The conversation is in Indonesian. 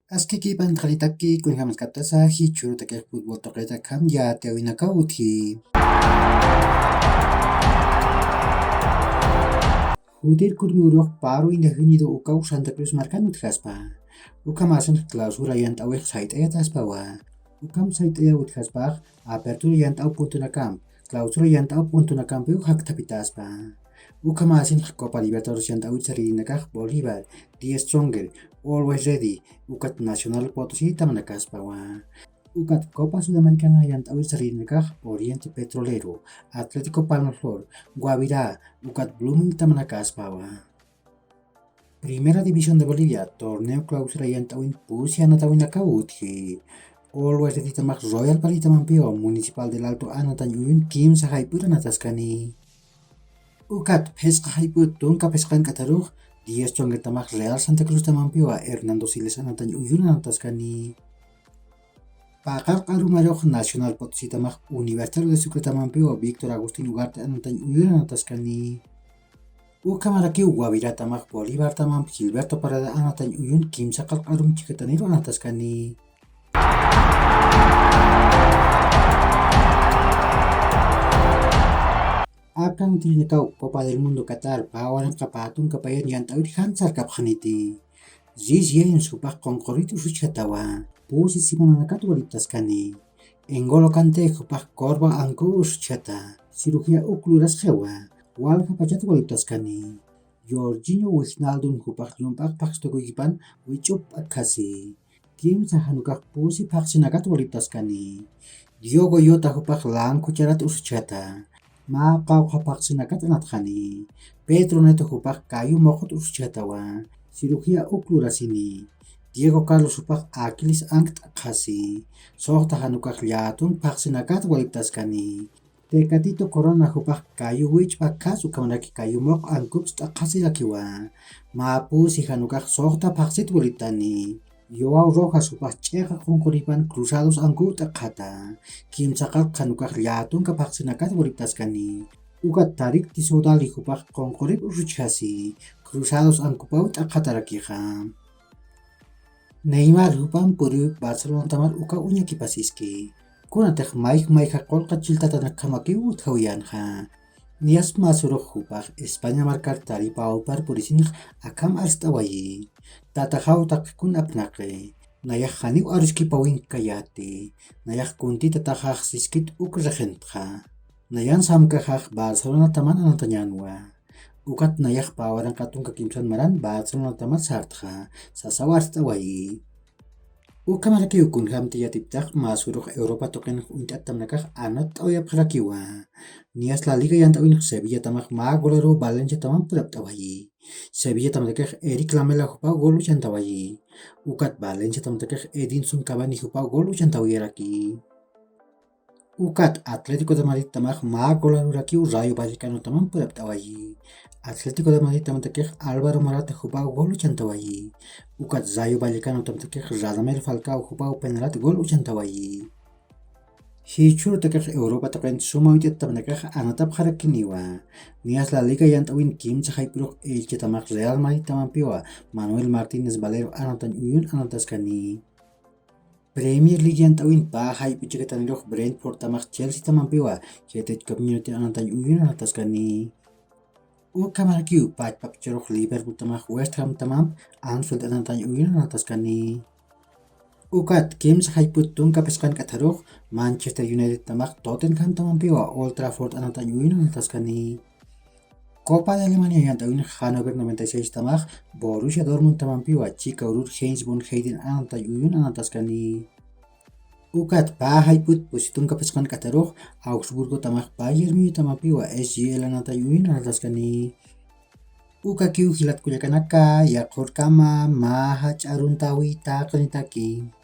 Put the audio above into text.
Askiki panqalitaki kunhamasqatasa hichurutaki fútbol toqretaqa yaatiawinaka uthi. Hudir kurmiuruq paru indahunido uka Santa Cruz marcan utkaspa. Uka masan clausura yant'awiq sayt'aya taspawa. Ukam sayt'aya utkaspaq apertura yant'aw puntunakam. Clausura yant'aw puntunakampi haqtapitaspa. Uka masin Copa Libertadores yant'awit sarinakaq Bolívar, The Stronger, Always Ready, ukat Nacional Potosí tamanakaspawa. Ukat Copa Sudamericana yant'awit sarinakaq Oriente Petrolero, Atlético Palmaflor, Guavirá, ukat Blooming tamanakaspawa. Primera División de Bolivia, torneo clausura yant'awin Pusi anatawinaka uthi. Always Ready tamaq Royal Palitamanpio, Municipal del Alto Anatan uyun kimsa haipura nataskani. Ukat pesqa haiput tunka pesqan kataruq 10 Stronger tamaq Real Santa Cruz tamanpiwa Hernando Siles anatan uyun anataskani. Paqal qarumaruq Nacional Potosí tamaq Universitario de Sucre tamanpiwa Víctor Agustín Ugarte anatan uyun anataskani. Uka marakiw Guavirá tamaq Bolívar tamam Gilberto Parada anatan uyun kimsa qalqarum chikataniro anataskani. Akan tilinakaw Copa del Mundo Qatar bawaran kapatun kapayan yant'awit hansar kapqaniti. Zizien supaq qonqoritu suchatawa. Pusi simananakat waliptaskani. Engolo Kanté supaq korba anku suchata. Cirugía ocluras jewa. Walqa pachat waliptaskani. Jorginho Wijnaldum supaq yumpaq paqstokuykipan wichup akasi. Kimsa hanukaq pusi paqsinakat waliptaskani. Diogo Jota supaq lan kucharat usuchata. Maqawqa paqsinakat anatqani. Pedro Neto supaq kayu moqot usuchatawa. Cirugía oclurasini. Diego Carlos supaq Aquiles ankt qasi. Soqta hanukaq llatun paqsinakat waliptaskani. Tecatito Corona supaq kayu wichpa kasu kamanaki kayu moq ankups qasilakiwa. Mapusi hanukaq soqta paqsit waliptani. Joao Rojas supaq ch'eqa qunquripan Cruzados anku qata. Kimsaqaq hanukaq llatunka paqsinakat waliptaskani. Ukat Tarik Tissoudali supaq qunqurip usuchasi. Cruzados ankupaw qatarakiqa. Neymar hupan puriwik Barcelona tamar uka uñakipasiski. Kunataq mayqa qolqa chiltatana qhamakiw uthawyanqa. Nias masuruq supaq España marcar taripawpar purisinik akam arst'awayi. Tatahaw taqikun apnaqi. Nayaq haniw aruskipawin kayati. Nayaq kuntita taqaq siskit uk regentqa. Nayan samkaqaq Barcelona taman anatañanwa. Ukat nayaq pawaran qatunka kimsan maran Barcelona taman sartqa. Sasawa arst'awayi. Uka marakiw kunhamti yatiptaq masuruq Europa toqinak unt'at tamnakaq anat t'awiyapqarakiwa. Nias La Liga yant'awinaq Sevilla tamaq Golero Valencia taman purapt'awayi. Sevilla tamtakaq Eric Lamela supaq gol uchantawayi. Ukat Valencia tamtakaq Edinson Cavani supaq gol uchantawiyaraki. Ukat Atlético de Madrid tamaq Golero rakiw Rayo Vallecano taman purapt'awayi. Atlético de Madrid tamtakaq Álvaro Morata supaq gol uchantawayi. Ukat Rayo Vallecano tamtakaq Radamel Falcao supaq penalat gol uchantawayi. Hichurutaqaq Europa taqan sumawitiat tamnakaq anatapqarakiniwa. Nias La Liga yant'awin kimsa haypuruq Elche tamaq Real Madrid tamanpiwa Manuel Martínez Valero anatan uyun anataskani. Premier League yant'awin pa haypuchikataniruq Brentford tamaq Chelsea tamanpiwa Heritage Community anatan uyun anataskani. Uka marakiw pachpapicharuq Liverpool tamaq West Ham tamam Anfield anatan uyun anataskani. Ukat kimsa hayput tunka pesqan k'atharuq Manchester United tamaq Tottenham tamanpiwa Old Trafford anatan uyun anataskani. Copa de Alemania yant'awin Hannover 96 tamaq Borussia Dortmund tamanpiwa Chicago Heinz von Heiden anatan uyun anataskani. Ukat pa hayput pusi tunka pesqan k'atharuq Augsburgo tamaq Bayern Munich tamanpiwa SGL anatan uyun anataskani. Uka kiw hilat kuyakanaka yaqhurkama maha ch'aruntawi taqnitaki.